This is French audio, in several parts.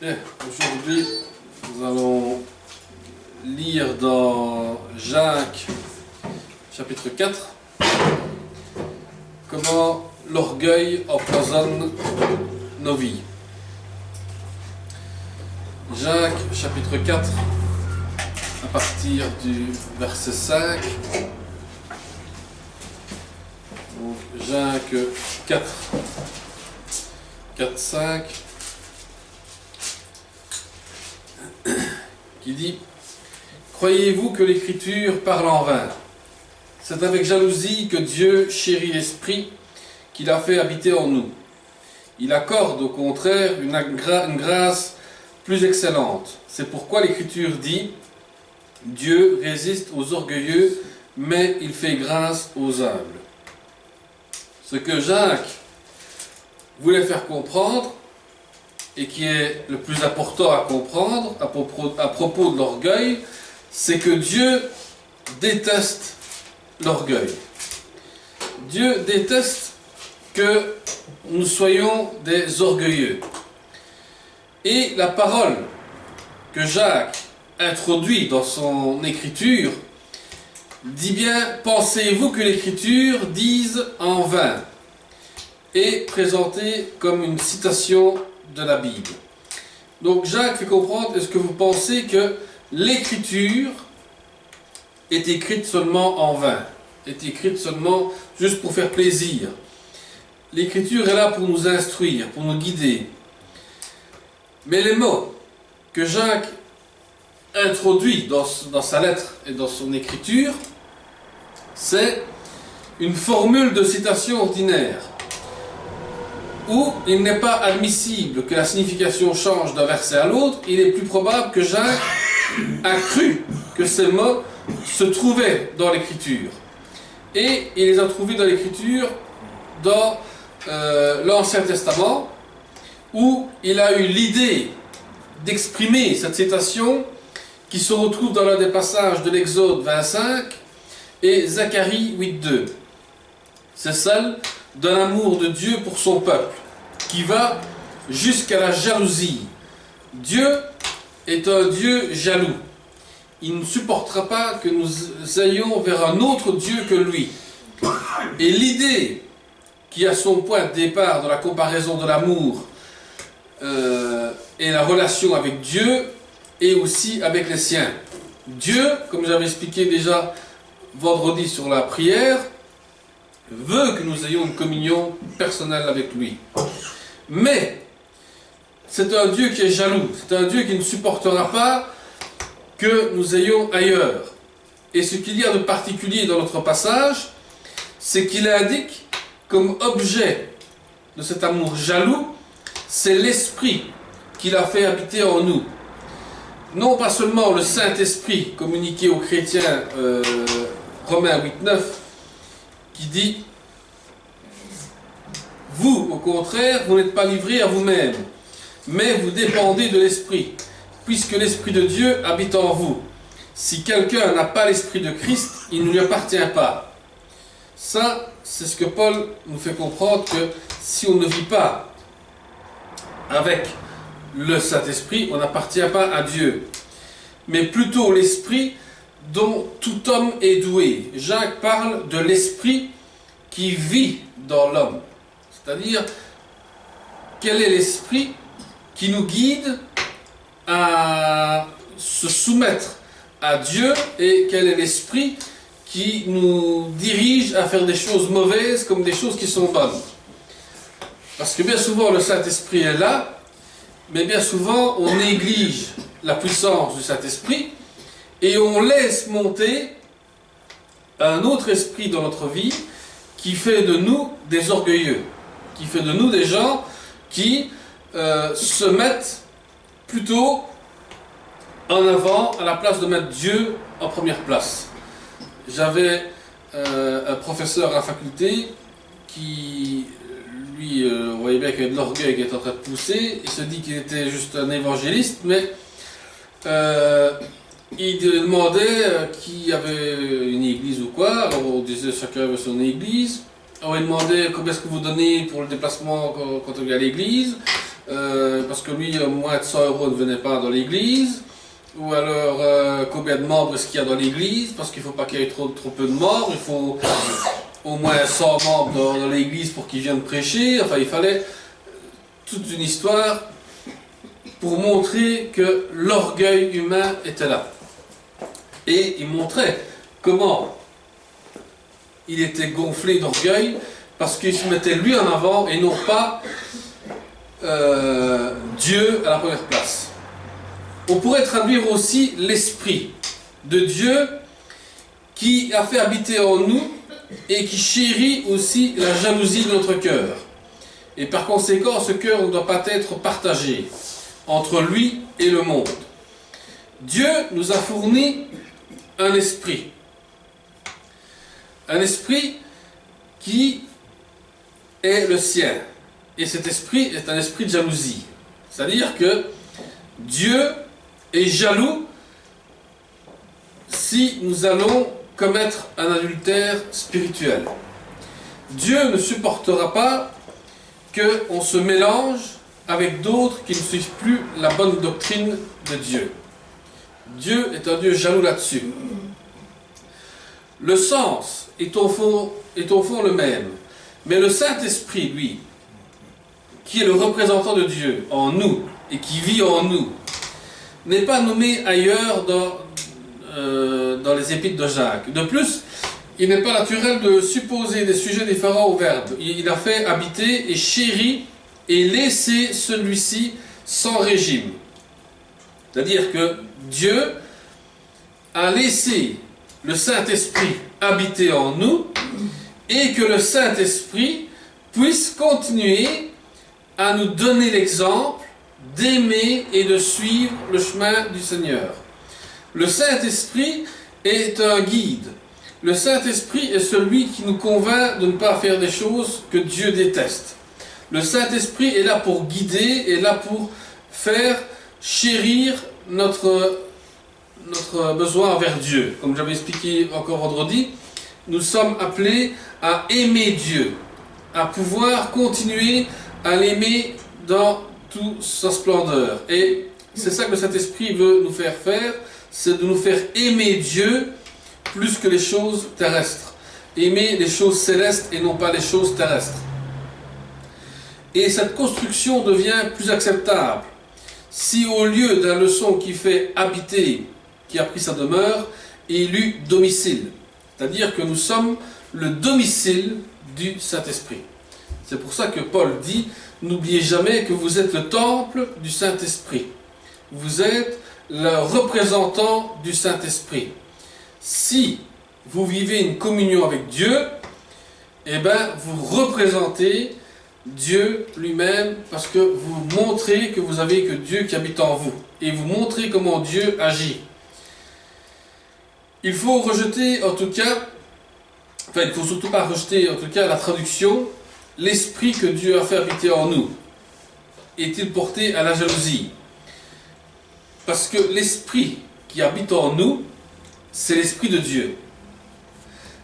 Bien, aujourd'hui, nous allons lire dans Jacques, chapitre 4, comment l'orgueil empoisonne nos vies. Jacques, chapitre 4, à partir du verset 5. Donc, Jacques 4, 4, 5. Qui dit: croyez-vous que l'Écriture parle en vain? C'est avec jalousie que Dieu chérit l'Esprit qu'il a fait habiter en nous. Il accorde au contraire une grâce plus excellente. C'est pourquoi l'Écriture dit: Dieu résiste aux orgueilleux, mais il fait grâce aux humbles. Ce que Jacques voulait faire comprendre, et qui est le plus important à comprendre à propos de l'orgueil, c'est que Dieu déteste l'orgueil. Dieu déteste que nous soyons des orgueilleux. Et la parole que Jacques introduit dans son écriture dit bien: pensez-vous que l'écriture dise en vain, et présentée comme une citation de la Bible. Donc Jacques fait comprendre: est-ce que vous pensez que l'écriture est écrite seulement en vain, est écrite seulement juste pour faire plaisir? L'écriture est là pour nous instruire, pour nous guider. Mais les mots que Jacques introduit dans sa lettre et dans son écriture, c'est une formule de citation ordinaire, où il n'est pas admissible que la signification change d'un verset à l'autre. Il est plus probable que Jacques a cru que ces mots se trouvaient dans l'Écriture. Et il les a trouvés dans l'Écriture dans l'Ancien Testament, où il a eu l'idée d'exprimer cette citation qui se retrouve dans l'un des passages de l'Exode 25 et Zacharie 8.2. C'est celle d'un amour de Dieu pour son peuple, qui va jusqu'à la jalousie. Dieu est un Dieu jaloux. Il ne supportera pas que nous ayons vers un autre Dieu que lui. Et l'idée qui a son point de départ dans la comparaison de l'amour et la relation avec Dieu, et aussi avec les siens. Dieu, comme j'avais expliqué déjà vendredi sur la prière, veut que nous ayons une communion personnelle avec lui. Mais c'est un Dieu qui est jaloux, c'est un Dieu qui ne supportera pas que nous ayons ailleurs. Et ce qu'il y a de particulier dans notre passage, c'est qu'il indique comme objet de cet amour jaloux, c'est l'Esprit qu'il a fait habiter en nous. Non pas seulement le Saint-Esprit communiqué aux chrétiens, Romains 8.9, qui dit: vous, au contraire, vous n'êtes pas livrés à vous-même, mais vous dépendez de l'Esprit, puisque l'Esprit de Dieu habite en vous. Si quelqu'un n'a pas l'Esprit de Christ, il ne lui appartient pas. Ça, c'est ce que Paul nous fait comprendre, que si on ne vit pas avec le Saint-Esprit, on n'appartient pas à Dieu, mais plutôt l'Esprit dont tout homme est doué. Jacques parle de l'Esprit qui vit dans l'homme. C'est-à-dire, quel est l'Esprit qui nous guide à se soumettre à Dieu, et quel est l'Esprit qui nous dirige à faire des choses mauvaises comme des choses qui sont bonnes. Parce que bien souvent le Saint-Esprit est là, mais bien souvent on néglige la puissance du Saint-Esprit et on laisse monter un autre esprit dans notre vie qui fait de nous des orgueilleux, qui fait de nous des gens qui se mettent plutôt en avant à la place de mettre Dieu en première place. J'avais un professeur à la faculté qui, lui, on voyait bien qu'il y avait de l'orgueil qui était en train de pousser. Il se dit qu'il était juste un évangéliste, mais il demandait qui avait une église ou quoi. Alors on disait chacun avait son église. Alors il demandait combien est-ce que vous donnez pour le déplacement quand on vient à l'église. parce que lui, moins de 100 € ne venait pas dans l'église. Ou alors, combien de membres est-ce qu'il y a dans l'église? Parce qu'il ne faut pas qu'il y ait trop peu de membres, il faut au moins 100 membres dans l'église pour qu'ils viennent prêcher. Enfin, il fallait toute une histoire pour montrer que l'orgueil humain était là. Et il montrait comment il était gonflé d'orgueil, parce qu'il se mettait lui en avant et non pas Dieu à la première place. On pourrait traduire aussi l'Esprit de Dieu qui a fait habiter en nous et qui chérit aussi la jalousie de notre cœur. Et par conséquent, ce cœur ne doit pas être partagé entre lui et le monde. Dieu nous a fourni un esprit. Un esprit qui est le sien. Et cet esprit est un esprit de jalousie. C'est-à-dire que Dieu est jaloux si nous allons commettre un adultère spirituel. Dieu ne supportera pas qu'on se mélange avec d'autres qui ne suivent plus la bonne doctrine de Dieu. Dieu est un Dieu jaloux là-dessus. Le sens est au fond le même. Mais le Saint-Esprit, lui, qui est le représentant de Dieu en nous et qui vit en nous, n'est pas nommé ailleurs dans les épîtres de Jacques. De plus, il n'est pas naturel de supposer des sujets différents au Verbe. Il a fait habiter et chéri et laisser celui-ci sans régime. C'est-à-dire que Dieu a laissé le Saint-Esprit habiter en nous et que le Saint-Esprit puisse continuer à nous donner l'exemple d'aimer et de suivre le chemin du Seigneur. Le Saint-Esprit est un guide. Le Saint-Esprit est celui qui nous convainc de ne pas faire des choses que Dieu déteste. Le Saint-Esprit est là pour guider, est là pour faire chérir notre besoin envers Dieu. Comme j'avais expliqué encore vendredi, nous sommes appelés à aimer Dieu, à pouvoir continuer à l'aimer dans toute sa splendeur. Et c'est ça que le Saint-Esprit veut nous faire faire, c'est de nous faire aimer Dieu plus que les choses terrestres. Aimer les choses célestes et non pas les choses terrestres. Et cette construction devient plus acceptable si au lieu d'un leçon qui fait habiter, qui a pris sa demeure, il eut domicile. C'est-à-dire que nous sommes le domicile du Saint-Esprit. C'est pour ça que Paul dit, n'oubliez jamais que vous êtes le temple du Saint-Esprit. Vous êtes le représentant du Saint-Esprit. Si vous vivez une communion avec Dieu, eh bien, vous représentez Dieu lui-même parce que vous montrez que vous avez que Dieu qui habite en vous. Et vous montrez comment Dieu agit. Il faut rejeter en tout cas, enfin il ne faut surtout pas rejeter en tout cas la traduction, l'esprit que Dieu a fait habiter en nous. Est-il porté à la jalousie? Parce que l'esprit qui habite en nous, c'est l'esprit de Dieu.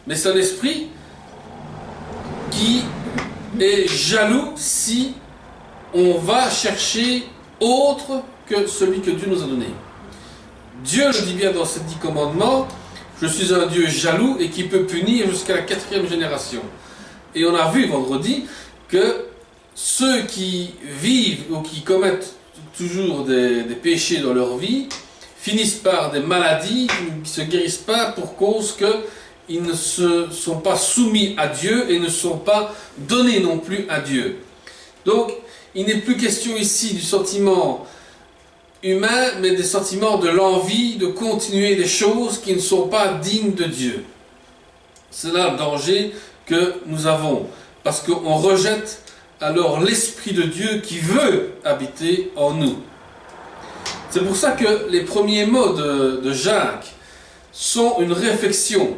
Mais c'est un esprit qui est jaloux si on va chercher autre que celui que Dieu nous a donné. Dieu le dit bien dans ses 10 commandements, je suis un Dieu jaloux et qui peut punir jusqu'à la 4e génération. Et on a vu vendredi que ceux qui vivent ou qui commettent toujours des péchés dans leur vie finissent par des maladies qui ne se guérissent pas pour cause qu'ils ne se sont pas soumis à Dieu et ne sont pas donnés non plus à Dieu. Donc, il n'est plus question ici du sentiment humain, mais des sentiments de l'envie de continuer des choses qui ne sont pas dignes de Dieu. C'est là le danger que nous avons, parce qu'on rejette alors l'Esprit de Dieu qui veut habiter en nous. C'est pour ça que les premiers mots de Jacques sont une réflexion,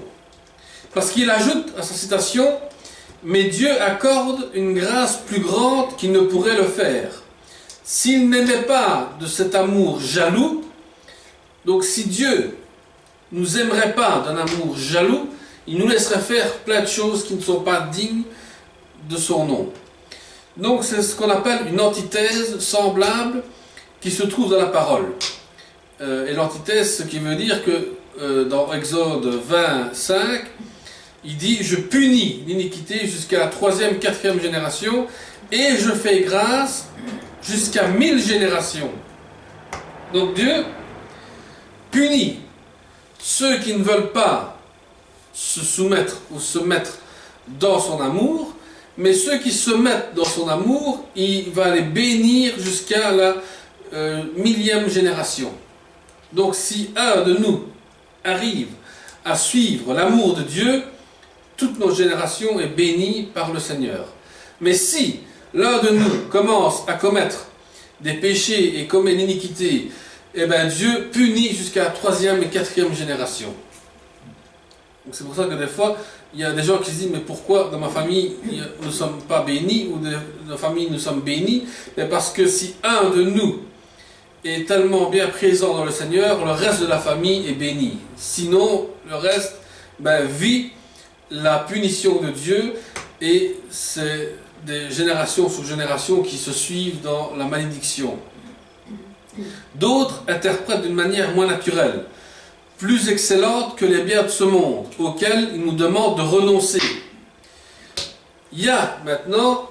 parce qu'il ajoute à sa citation « Mais Dieu accorde une grâce plus grande qu'il ne pourrait le faire. S'il n'aimait pas de cet amour jaloux, donc si Dieu nous aimerait pas d'un amour jaloux, il nous laisserait faire plein de choses qui ne sont pas dignes de son nom. Donc c'est ce qu'on appelle une antithèse semblable qui se trouve dans la parole. Et l'antithèse, ce qui veut dire que dans Exode 25, il dit « Je punis l'iniquité jusqu'à la 3e, 4e génération et je fais grâce jusqu'à 1000 générations. » Donc Dieu punit ceux qui ne veulent pas se soumettre ou se mettre dans son amour, mais ceux qui se mettent dans son amour, il va les bénir jusqu'à la 1000e génération. Donc si un de nous arrive à suivre l'amour de Dieu, toute notre génération est bénie par le Seigneur. Mais si l'un de nous commence à commettre des péchés et commet l'iniquité, eh bien Dieu punit jusqu'à la 3e et 4e génération. C'est pour ça que des fois, il y a des gens qui se disent « Mais pourquoi dans ma famille nous ne sommes pas bénis » ou « dans ma famille nous sommes bénis ?» Mais parce que si un de nous est tellement bien présent dans le Seigneur, le reste de la famille est béni. Sinon, le reste vit la punition de Dieu et c'est des générations sur générations qui se suivent dans la malédiction. D'autres interprètent d'une manière moins naturelle, plus excellente que les biens de ce monde, auxquels il nous demande de renoncer. Il y a maintenant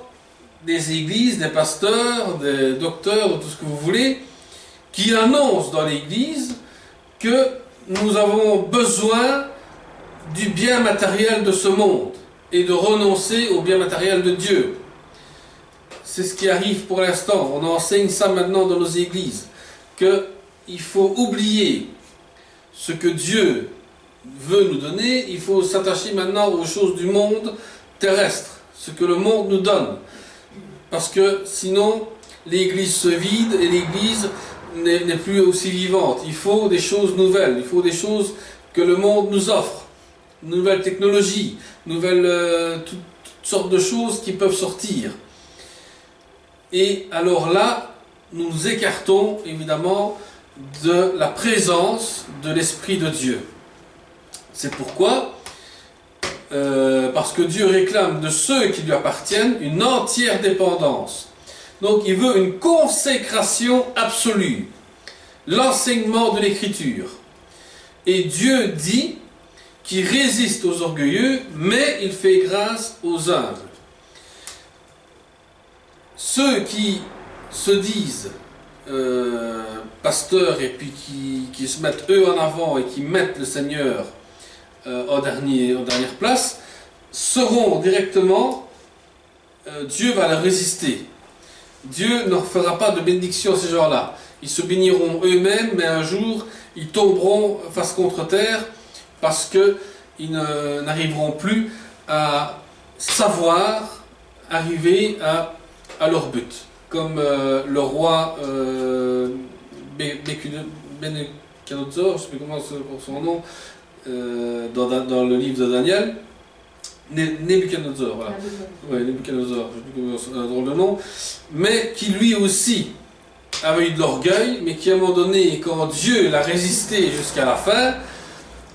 des églises, des pasteurs, des docteurs, tout ce que vous voulez, qui annoncent dans l'église que nous avons besoin du bien matériel de ce monde et de renoncer au bien matériel de Dieu. C'est ce qui arrive pour l'instant. On enseigne ça maintenant dans nos églises, qu'il faut oublier ce que Dieu veut nous donner, il faut s'attacher maintenant aux choses du monde terrestre, ce que le monde nous donne. Parce que sinon, l'église se vide et l'église n'est plus aussi vivante. Il faut des choses nouvelles, il faut des choses que le monde nous offre. Nouvelles technologies, toutes sortes de choses qui peuvent sortir. Et alors là, nous nous écartons évidemment de la présence de l'Esprit de Dieu. C'est pourquoi, parce que Dieu réclame de ceux qui lui appartiennent une entière dépendance. Donc il veut une consécration absolue, l'enseignement de l'Écriture. Et Dieu dit qu'il résiste aux orgueilleux, mais il fait grâce aux humbles. Ceux qui se disent pasteurs et puis qui se mettent eux en avant et qui mettent le Seigneur en dernière place, seront directement, Dieu va leur résister. Dieu ne fera pas de bénédiction à ces gens-là. Ils se béniront eux-mêmes, mais un jour, ils tomberont face contre terre parce qu'ils n'arriveront plus à savoir arriver à leur but. Comme le roi Nabuchodonosor, je ne sais plus comment c'est son nom, dans le livre de Daniel, Nabuchodonosor, voilà. Ouais, Nabuchodonosor, je ne sais plus comment c'est un drôle de nom, mais qui lui aussi avait eu de l'orgueil, mais qui à un moment donné, quand Dieu l'a résisté jusqu'à la fin,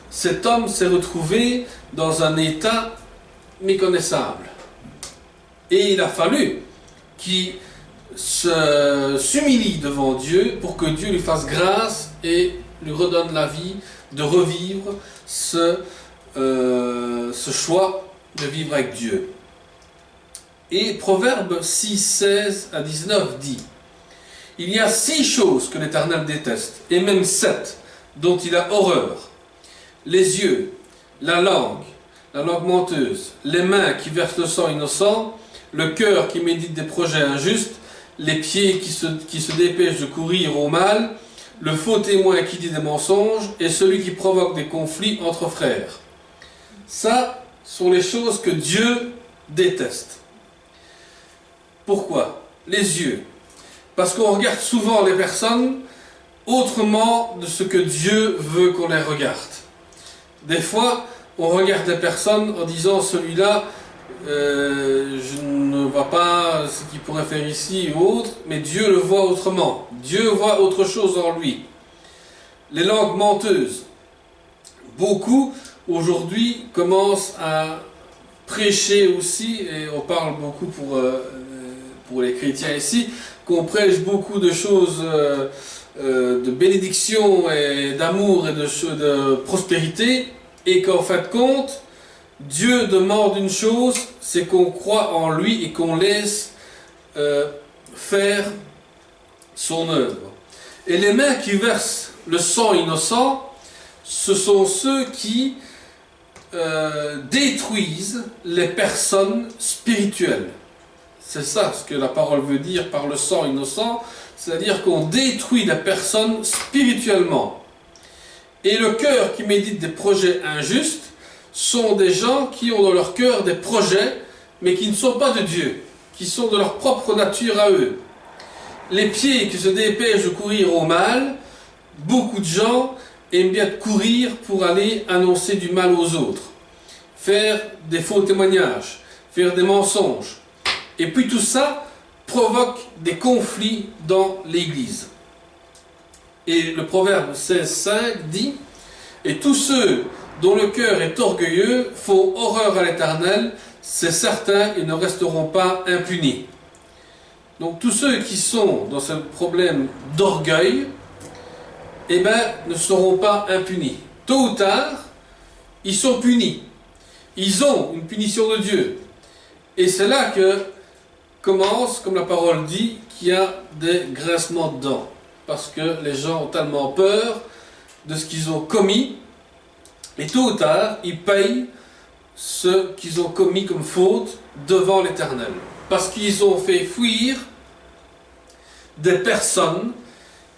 cet homme s'est retrouvé dans un état méconnaissable. Et il a fallu qu'il s'humilie devant Dieu pour que Dieu lui fasse grâce et lui redonne la vie de revivre ce choix de vivre avec Dieu. Et Proverbe 6, 16 à 19 dit: il y a 6 choses que l'Éternel déteste, et même 7 dont il a horreur: les yeux, la langue menteuse, les mains qui versent le sang innocent, le cœur qui médite des projets injustes, les pieds qui se dépêchent de courir au mal, le faux témoin qui dit des mensonges, et celui qui provoque des conflits entre frères. Ça sont les choses que Dieu déteste. Pourquoi? Les yeux. Parce qu'on regarde souvent les personnes autrement de ce que Dieu veut qu'on les regarde. Des fois, on regarde les personnes en disant: celui-là, je ne vois pas ce qu'il pourrait faire ici ou autre, mais Dieu le voit autrement. Dieu voit autre chose en lui. Les langues menteuses. Beaucoup, aujourd'hui, commencent à prêcher aussi, et on parle beaucoup pour les chrétiens ici, qu'on prêche beaucoup de choses de bénédiction et d'amour et de prospérité, et qu'en fin de compte, Dieu demande une chose, c'est qu'on croit en lui et qu'on laisse faire son œuvre. Et les mains qui versent le sang innocent, ce sont ceux qui détruisent les personnes spirituelles. C'est ça ce que la parole veut dire par le sang innocent, c'est-à-dire qu'on détruit la personne spirituellement. Et le cœur qui médite des projets injustes sont des gens qui ont dans leur cœur des projets, mais qui ne sont pas de Dieu, qui sont de leur propre nature à eux. Les pieds qui se dépêchent de courir au mal, beaucoup de gens aiment bien courir pour aller annoncer du mal aux autres, faire des faux témoignages, faire des mensonges. Et puis tout ça provoque des conflits dans l'Église. Et le proverbe 16,5 dit « Et tous ceux dont le cœur est orgueilleux font horreur à l'Éternel, c'est certain, ils ne resteront pas impunis. » Donc tous ceux qui sont dans ce problème d'orgueil, eh ben, ne seront pas impunis. Tôt ou tard, ils sont punis. Ils ont une punition de Dieu. Et c'est là que commence, comme la parole dit, qu'il y a des grincements de dents. Parce que les gens ont tellement peur de ce qu'ils ont commis, et tôt ou tard, ils payent ce qu'ils ont commis comme faute devant l'Éternel. Parce qu'ils ont fait fuir des personnes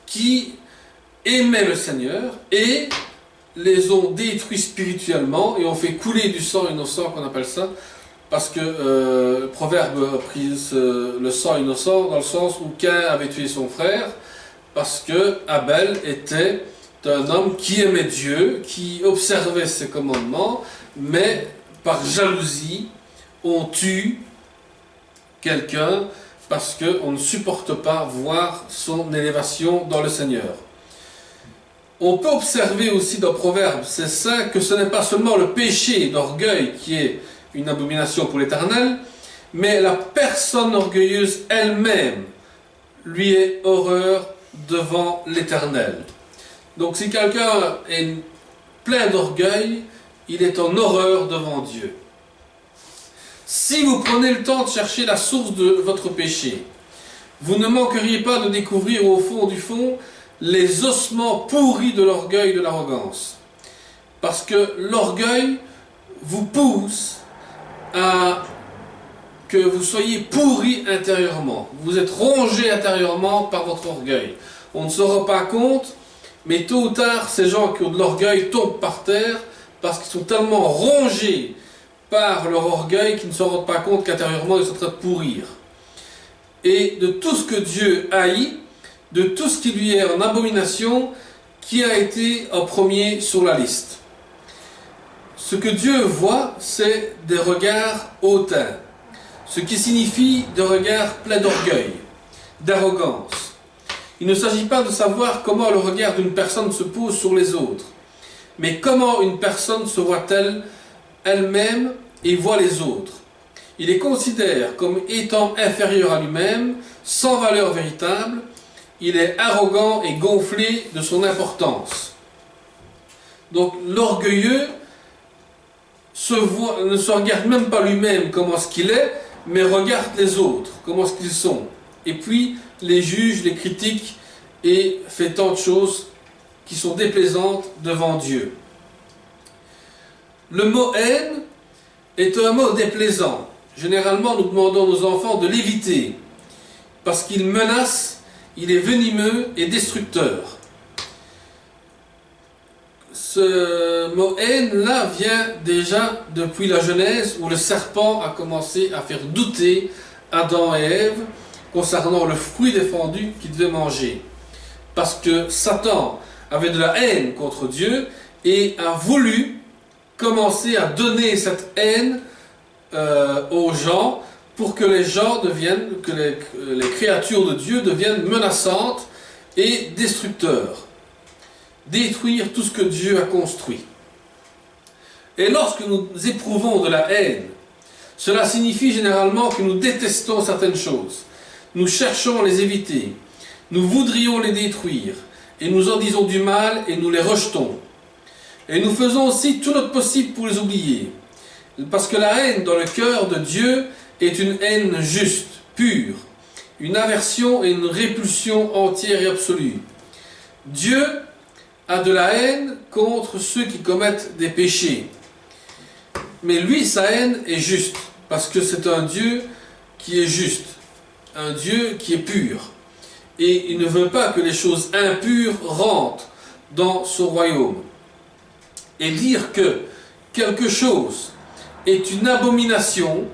qui aimaient le Seigneur et les ont détruits spirituellement et ont fait couler du sang innocent, qu'on appelle ça, parce que le proverbe a pris le sang innocent dans le sens où Caïn avait tué son frère, parce que Abel était un homme qui aimait Dieu, qui observait ses commandements, mais par jalousie, on tue quelqu'un parce qu'on ne supporte pas voir son élévation dans le Seigneur. On peut observer aussi dans Proverbe 16,5 que ce n'est pas seulement le péché d'orgueil qui est une abomination pour l'Éternel, mais la personne orgueilleuse elle-même lui est horreur devant l'Éternel. Donc si quelqu'un est plein d'orgueil, il est en horreur devant Dieu. Si vous prenez le temps de chercher la source de votre péché, vous ne manqueriez pas de découvrir au fond du fond les ossements pourris de l'orgueil et de l'arrogance. Parce que l'orgueil vous pousse à que vous soyez pourri intérieurement. Vous êtes rongé intérieurement par votre orgueil. On ne se rend pas compte, mais tôt ou tard, ces gens qui ont de l'orgueil tombent par terre parce qu'ils sont tellement rongés par leur orgueil qu'ils ne se rendent pas compte qu'intérieurement ils sont en train de pourrir. Et de tout ce que Dieu haït, de tout ce qui lui est en abomination, qui a été en premier sur la liste. Ce que Dieu voit, c'est des regards hautains, ce qui signifie des regards pleins d'orgueil, d'arrogance. Il ne s'agit pas de savoir comment le regard d'une personne se pose sur les autres, mais comment une personne se voit-elle elle-même et voit les autres. Il les considère comme étant inférieurs à lui-même, sans valeur véritable. Il est arrogant et gonflé de son importance. Donc l'orgueilleux ne se regarde même pas lui-même comment est-ce qu'il est, mais regarde les autres, comment est-ce qu'ils sont. Et puis les juge, les critique et fait tant de choses qui sont déplaisantes devant Dieu. Le mot haine est un mot déplaisant. Généralement, nous demandons à nos enfants de l'éviter, parce qu'il menace, il est venimeux et destructeur. Ce mot haine-là vient déjà depuis la Genèse, où le serpent a commencé à faire douter Adam et Ève concernant le fruit défendu qu'ils devaient manger. Parce que Satan avait de la haine contre Dieu et a voulu commencer à donner cette haine aux gens pour que les gens deviennent, que les créatures de Dieu deviennent menaçantes et destructeurs. Détruire tout ce que Dieu a construit. Et lorsque nous éprouvons de la haine, cela signifie généralement que nous détestons certaines choses. nous cherchons à les éviter. Nous voudrions les détruire, et nous en disons du mal et nous les rejetons. Et nous faisons aussi tout notre possible pour les oublier. Parce que la haine dans le cœur de Dieu est une haine juste, pure, une aversion et une répulsion entière et absolue. Dieu a de la haine contre ceux qui commettent des péchés. Mais lui, sa haine est juste, parce que c'est un Dieu qui est juste, un Dieu qui est pur. Et il ne veut pas que les choses impures rentrent dans son royaume. Et dire que quelque chose est une abomination,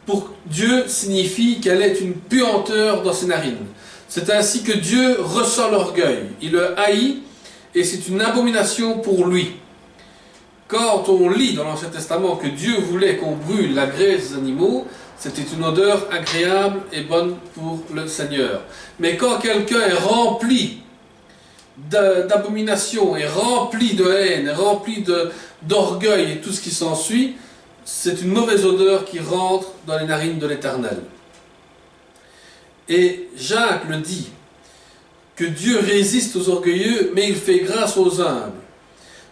pour Dieu signifie qu'elle est une puanteur dans ses narines. C'est ainsi que Dieu ressent l'orgueil. Il le haït et c'est une abomination pour lui. Quand on lit dans l'Ancien Testament que Dieu voulait qu'on brûle la graisse des animaux, c'était une odeur agréable et bonne pour le Seigneur. Mais quand quelqu'un est rempli d'abomination, est rempli de haine, est rempli d'orgueil et tout ce qui s'ensuit, c'est une mauvaise odeur qui rentre dans les narines de l'Éternel. Et Jacques le dit, que Dieu résiste aux orgueilleux, mais il fait grâce aux humbles.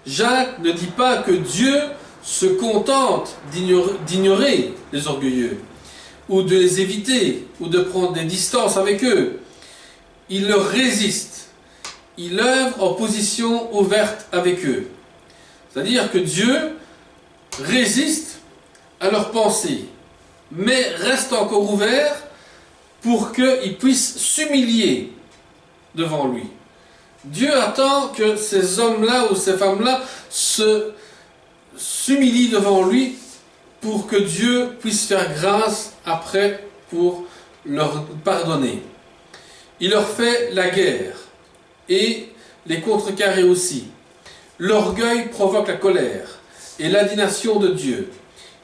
Jacques ne dit pas que Dieu se contente d'ignorer les orgueilleux, ou de les éviter, ou de prendre des distances avec eux. Il leur résiste. Il œuvre en position ouverte avec eux. C'est-à-dire que Dieu résiste à leurs pensées, mais reste encore ouvert pour qu'ils puissent s'humilier devant lui. Dieu attend que ces hommes-là ou ces femmes-là s'humilient devant lui pour que Dieu puisse faire grâce après pour leur pardonner. Il leur fait la guerre et les contrecarrer aussi. L'orgueil provoque la colère et l'indignation de Dieu.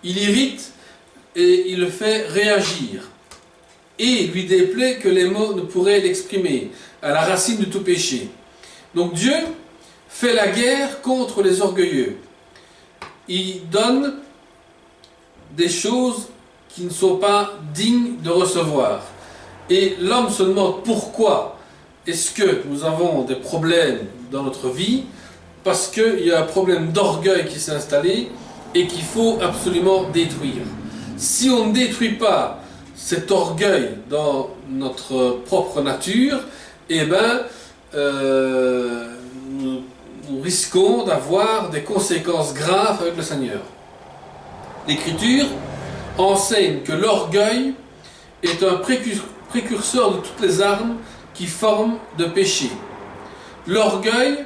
Il irrite et il le fait réagir. Et lui déplaît que les mots ne pourraient l'exprimer, à la racine de tout péché. Donc Dieu fait la guerre contre les orgueilleux. Il donne des choses qui ne sont pas dignes de recevoir. Et l'homme se demande pourquoi est-ce que nous avons des problèmes dans notre vie, parce qu'il y a un problème d'orgueil qui s'est installé et qu'il faut absolument détruire. Si on ne détruit pas cet orgueil dans notre propre nature, eh bien, nous risquons d'avoir des conséquences graves avec le Seigneur. L'Écriture enseigne que l'orgueil est un précurseur de toutes les armes qui forment de péché. L'orgueil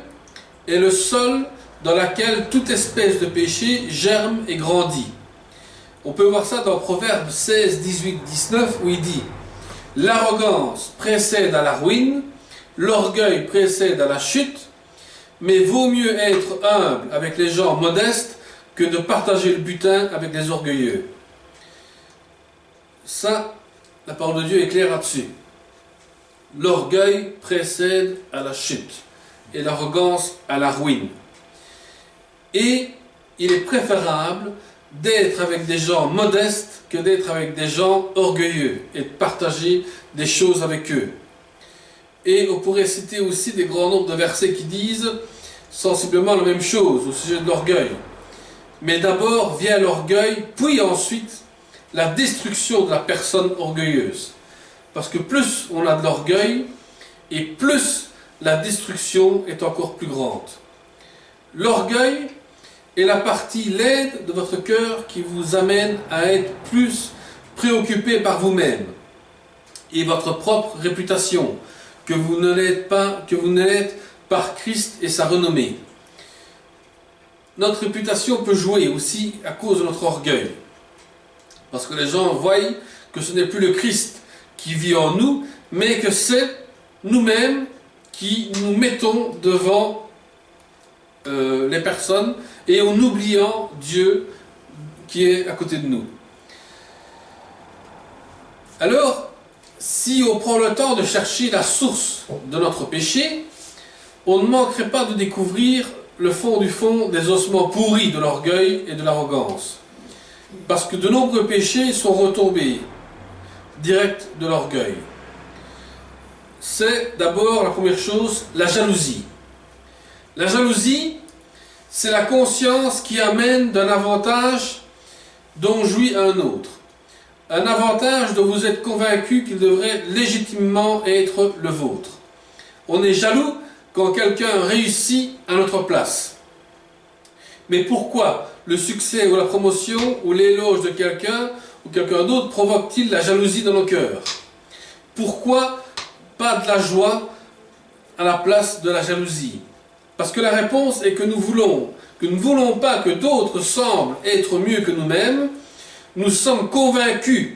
est le sol dans lequel toute espèce de péché germe et grandit. On peut voir ça dans Proverbes 16, 18, 19, où il dit « L'arrogance précède à la ruine, l'orgueil précède à la chute, mais vaut mieux être humble avec les gens modestes que de partager le butin avec les orgueilleux. » Ça, la parole de Dieu est claire là-dessus. L'orgueil précède à la chute et l'arrogance à la ruine. Et il est préférable d'être avec des gens modestes que d'être avec des gens orgueilleux et de partager des choses avec eux. Et on pourrait citer aussi des grands nombres de versets qui disent sensiblement la même chose au sujet de l'orgueil. Mais d'abord vient l'orgueil, puis ensuite la destruction de la personne orgueilleuse. Parce que plus on a de l'orgueil, et plus la destruction est encore plus grande. L'orgueil est la partie laide de votre cœur qui vous amène à être plus préoccupé par vous-même et votre propre réputation, que vous ne l'êtes pas, que vous ne l'êtes par Christ et sa renommée. Notre réputation peut jouer aussi à cause de notre orgueil. Parce que les gens voient que ce n'est plus le Christ qui vit en nous, mais que c'est nous-mêmes qui nous mettons devant les personnes et en oubliant Dieu qui est à côté de nous. Alors, si on prend le temps de chercher la source de notre péché, on ne manquerait pas de découvrir le fond du fond des ossements pourris de l'orgueil et de l'arrogance. Parce que de nombreux péchés sont retombés directe de l'orgueil. C'est d'abord, la première chose, la jalousie. La jalousie, c'est la conscience qui amène d'un avantage dont jouit un autre. Un avantage dont vous êtes convaincu qu'il devrait légitimement être le vôtre. On est jaloux quand quelqu'un réussit à notre place. Mais pourquoi le succès ou la promotion ou l'éloge de quelqu'un ou quelqu'un d'autre provoque-t-il la jalousie dans nos cœurs? Pourquoi pas de la joie à la place de la jalousie? Parce que la réponse est que nous ne voulons pas que d'autres semblent être mieux que nous-mêmes. Nous sommes convaincus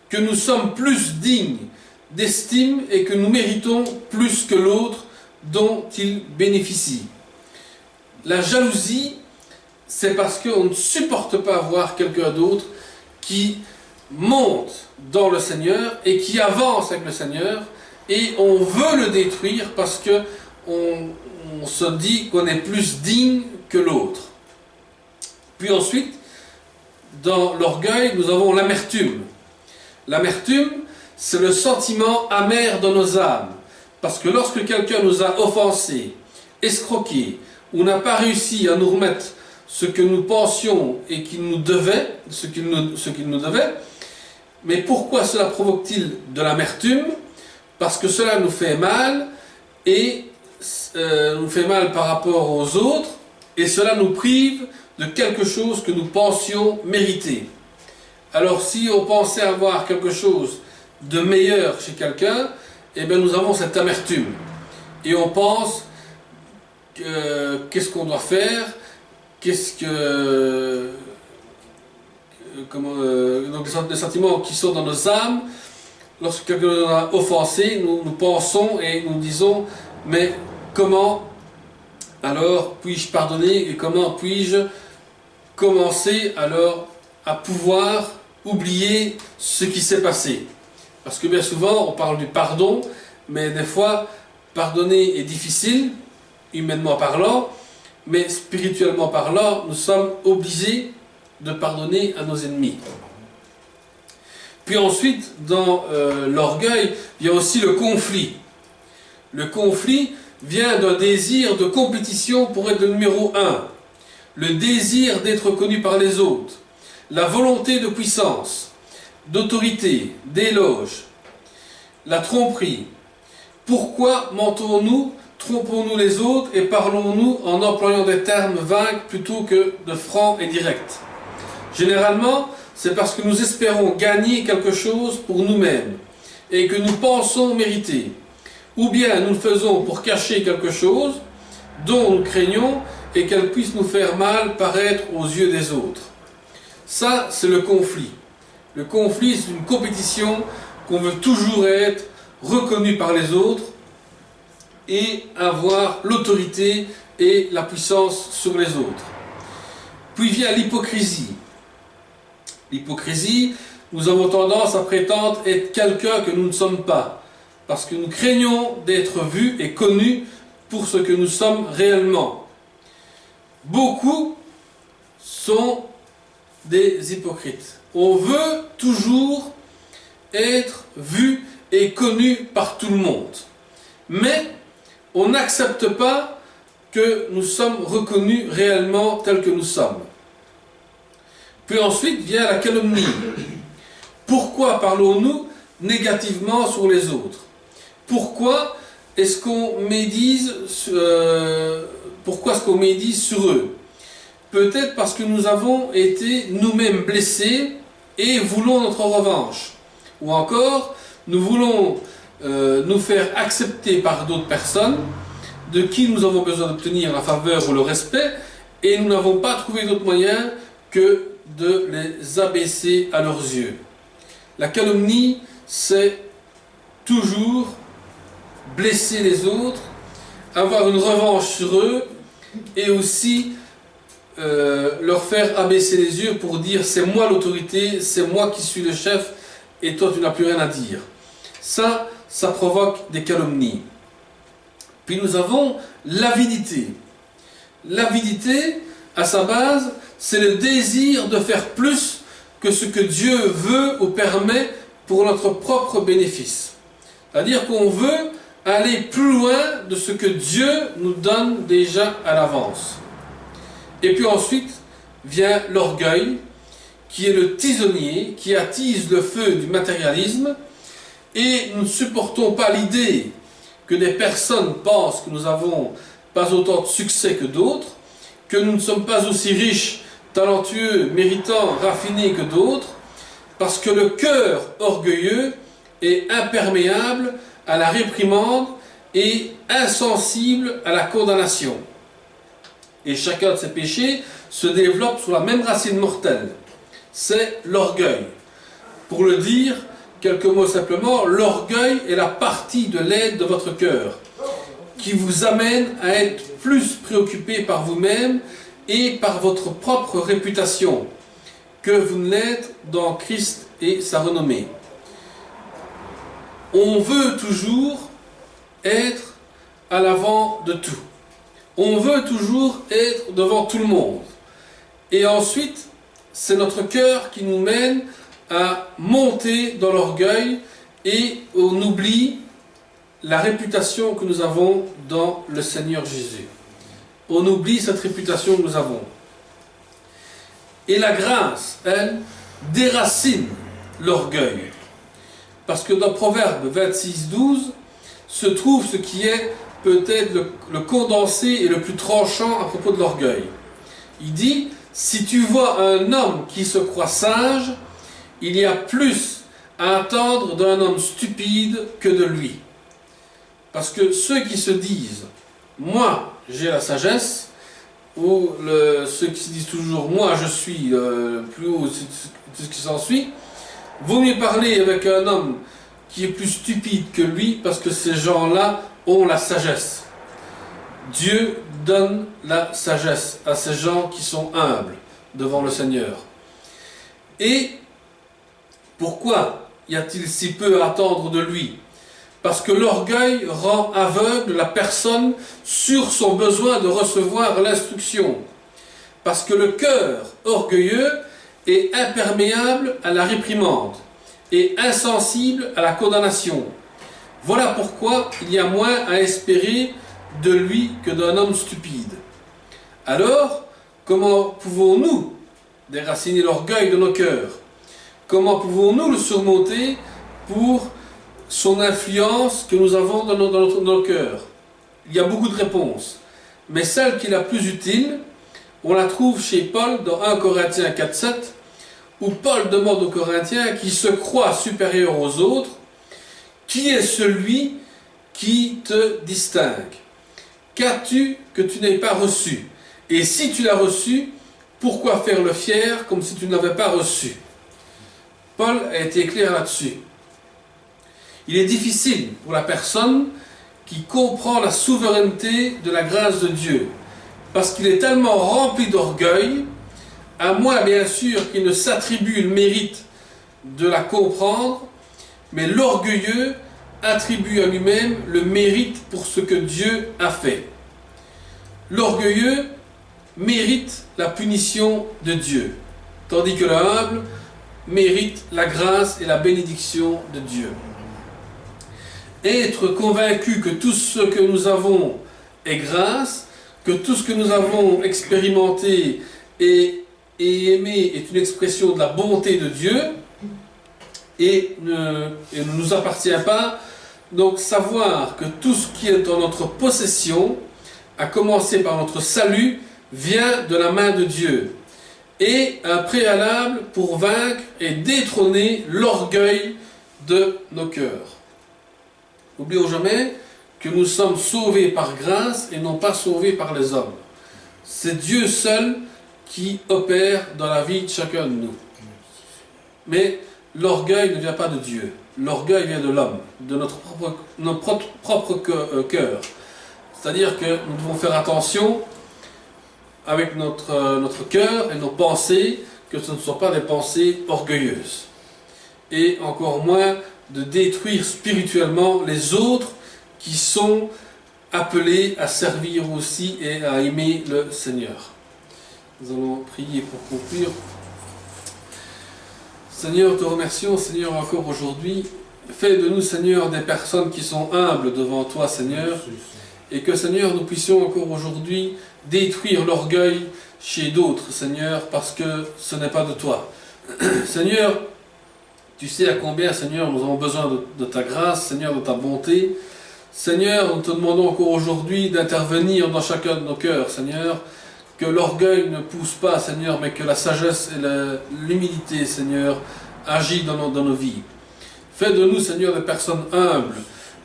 que nous sommes plus dignes d'estime et que nous méritons plus que l'autre dont il bénéficie. La jalousie, c'est parce qu'on ne supporte pas voir quelqu'un d'autre qui monte dans le Seigneur et qui avance avec le Seigneur, et on veut le détruire parce qu'on se dit qu'on est plus digne que l'autre. Puis ensuite, dans l'orgueil, nous avons l'amertume. L'amertume, c'est le sentiment amer dans nos âmes. Parce que lorsque quelqu'un nous a offensés, escroqués, ou n'a pas réussi à nous remettre ce que nous pensions et qu'il nous devait, ce qu'il nous devait, mais pourquoi cela provoque-t-il de l'amertume? Parce que cela nous fait mal, et nous fait mal par rapport aux autres, et cela nous prive de quelque chose que nous pensions mériter. Alors si on pensait avoir quelque chose de meilleur chez quelqu'un, eh bien nous avons cette amertume. Et on pense qu'est-ce qu'on doit faire, donc des sentiments qui sont dans nos âmes. Lorsque quelqu'un nous a offensé, nous pensons et nous disons, mais comment alors puis-je pardonner et comment puis-je commencer alors à pouvoir oublier ce qui s'est passé? Parce que bien souvent on parle du pardon, mais des fois pardonner est difficile, humainement parlant, mais spirituellement parlant, nous sommes obligés de pardonner à nos ennemis. Puis ensuite, dans l'orgueil, il y a aussi le conflit. Le conflit vient d'un désir de compétition pour être le numéro un, le désir d'être connu par les autres, la volonté de puissance, d'autorité, d'éloge, la tromperie. Pourquoi mentons-nous, trompons-nous les autres et parlons-nous en employant des termes vagues plutôt que de francs et directs? Généralement, c'est parce que nous espérons gagner quelque chose pour nous-mêmes et que nous pensons mériter. Ou bien nous le faisons pour cacher quelque chose dont nous craignons et qu'elle puisse nous faire mal paraître aux yeux des autres. Ça, c'est le conflit. Le conflit, c'est une compétition qu'on veut toujours être reconnu par les autres et avoir l'autorité et la puissance sur les autres. Puis vient l'hypocrisie. L'hypocrisie, nous avons tendance à prétendre être quelqu'un que nous ne sommes pas, parce que nous craignons d'être vus et connus pour ce que nous sommes réellement. Beaucoup sont des hypocrites. On veut toujours être vu et connu par tout le monde. Mais on n'accepte pas que nous sommes reconnus réellement tels que nous sommes. Puis ensuite vient la calomnie. Pourquoi parlons-nous négativement sur les autres? Pourquoi est-ce qu'on médise sur eux? Peut-être parce que nous avons été nous-mêmes blessés et voulons notre revanche. Ou encore, nous voulons nous faire accepter par d'autres personnes de qui nous avons besoin d'obtenir la faveur ou le respect, et nous n'avons pas trouvé d'autre moyen que de les abaisser à leurs yeux. La calomnie, c'est toujours blesser les autres, avoir une revanche sur eux, et aussi leur faire abaisser les yeux pour dire c'est moi l'autorité, c'est moi qui suis le chef, et toi tu n'as plus rien à dire. Ça provoque des calomnies. Puis nous avons l'avidité. L'avidité, à sa base, c'est le désir de faire plus que ce que Dieu veut ou permet pour notre propre bénéfice. C'est-à-dire qu'on veut aller plus loin de ce que Dieu nous donne déjà à l'avance. Et puis ensuite vient l'orgueil, qui est le tisonnier, qui attise le feu du matérialisme, et nous ne supportons pas l'idée que des personnes pensent que nous n'avons pas autant de succès que d'autres, que nous ne sommes pas aussi riches, talentueux, méritants, raffinés que d'autres, parce que le cœur orgueilleux est imperméable à la réprimande et insensible à la condamnation. Et chacun de ces péchés se développe sous la même racine mortelle. C'est l'orgueil. Pour le dire, quelques mots simplement, l'orgueil est la partie de l'aide de votre cœur qui vous amène à être plus préoccupé par vous-même et par votre propre réputation que vous ne l'êtes dans Christ et sa renommée. On veut toujours être à l'avant de tout. On veut toujours être devant tout le monde. Et ensuite, c'est notre cœur qui nous mène à monter dans l'orgueil et on oublie la réputation que nous avons dans le Seigneur Jésus. On oublie cette réputation que nous avons. Et la grâce, elle, déracine l'orgueil. Parce que dans Proverbe 26:12 se trouve ce qui est peut-être le condensé et le plus tranchant à propos de l'orgueil. Il dit, si tu vois un homme qui se croit sage, il y a plus à attendre d'un homme stupide que de lui. Parce que ceux qui se disent, moi j'ai la sagesse, ou ceux qui se disent toujours, moi je suis plus haut, tout ce qui s'ensuit, vaut mieux parler avec un homme qui est plus stupide que lui, parce que ces gens-là ont la sagesse. Dieu donne la sagesse à ces gens qui sont humbles devant le Seigneur. Et pourquoi y a-t-il si peu à attendre de lui? Parce que l'orgueil rend aveugle la personne sur son besoin de recevoir l'instruction. Parce que le cœur orgueilleux est imperméable à la réprimande et insensible à la condamnation. Voilà pourquoi il y a moins à espérer de lui que d'un homme stupide. Alors, comment pouvons-nous déraciner l'orgueil de nos cœurs? Comment pouvons-nous le surmonter pour son influence que nous avons dans nos cœurs? Il y a beaucoup de réponses, mais celle qui est la plus utile, on la trouve chez Paul dans 1 Corinthiens 4:7, où Paul demande aux Corinthiens qui se croient supérieurs aux autres, qui est celui qui te distingue? Qu'as-tu que tu n'aies pas reçu? Et si tu l'as reçu, pourquoi faire le fier comme si tu ne l'avais pas reçu? Paul a été clair là-dessus. Il est difficile pour la personne qui comprend la souveraineté de la grâce de Dieu, parce qu'il est tellement rempli d'orgueil, à moins bien sûr qu'il ne s'attribue le mérite de la comprendre, mais l'orgueilleux attribue à lui-même le mérite pour ce que Dieu a fait. L'orgueilleux mérite la punition de Dieu, tandis que le humble mérite la grâce et la bénédiction de Dieu. Être convaincu que tout ce que nous avons est grâce, que tout ce que nous avons expérimenté et aimé est une expression de la bonté de Dieu et ne nous appartient pas. Donc savoir que tout ce qui est en notre possession, à commencer par notre salut, vient de la main de Dieu, et un préalable pour vaincre et détrôner l'orgueil de nos cœurs. N'oublions jamais que nous sommes sauvés par grâce et non pas sauvés par les hommes. C'est Dieu seul qui opère dans la vie de chacun de nous. Mais l'orgueil ne vient pas de Dieu. L'orgueil vient de l'homme, de notre propre cœur. C'est-à-dire que nous devons faire attention avec notre cœur et nos pensées, que ce ne soient pas des pensées orgueilleuses. Et encore moins de détruire spirituellement les autres qui sont appelés à servir aussi et à aimer le Seigneur. Nous allons prier pour conclure Seigneur, te remercions, Seigneur, encore aujourd'hui. Fais de nous, Seigneur, des personnes qui sont humbles devant toi, Seigneur, et que, Seigneur, nous puissions encore aujourd'hui détruire l'orgueil chez d'autres, Seigneur, parce que ce n'est pas de toi. Seigneur, tu sais à combien, Seigneur, nous avons besoin de ta grâce, Seigneur, de ta bonté. Seigneur, nous te demandons encore aujourd'hui d'intervenir dans chacun de nos cœurs, Seigneur, que l'orgueil ne pousse pas, Seigneur, mais que la sagesse et l'humilité, Seigneur, agissent dans nos vies. Fais de nous, Seigneur, des personnes humbles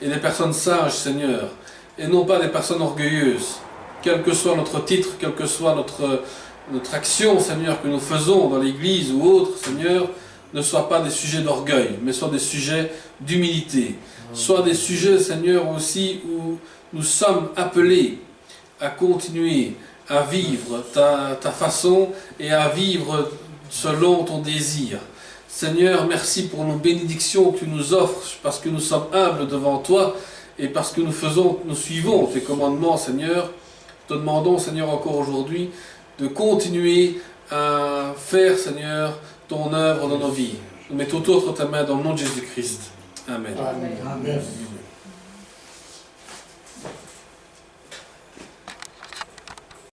et des personnes sages, Seigneur, et non pas des personnes orgueilleuses. Quel que soit notre titre, quelle que soit notre action, Seigneur, que nous faisons dans l'Église ou autre, Seigneur, ne soient pas des sujets d'orgueil, mais soient des sujets d'humilité. Soit des sujets, Seigneur, aussi où nous sommes appelés à continuer à vivre ta façon et à vivre selon ton désir. Seigneur, merci pour nos bénédictions que tu nous offres, parce que nous sommes humbles devant toi et parce que nous suivons tes commandements, Seigneur. Te demandons, Seigneur, encore aujourd'hui, de continuer à faire, Seigneur, ton œuvre dans nos vies. Nous mettons tout entre ta main dans le nom de Jésus-Christ. Amen. Amen. Amen.